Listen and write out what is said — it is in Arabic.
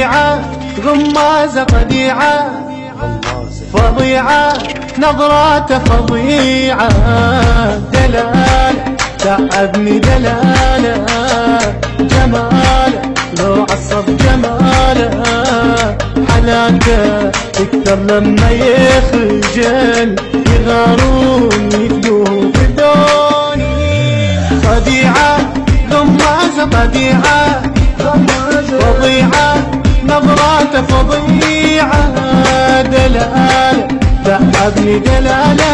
فظيعة غمازة بديعة فظيعة نظراته فظيعة دلالة تعبني دلالة جماله لو عصب جماله حلاته تكثر لما يخجل يغارون يدوه بدوني خديعة غمازة بديعة فظيعة نظراته فظيعة دلالة تعبني دلالة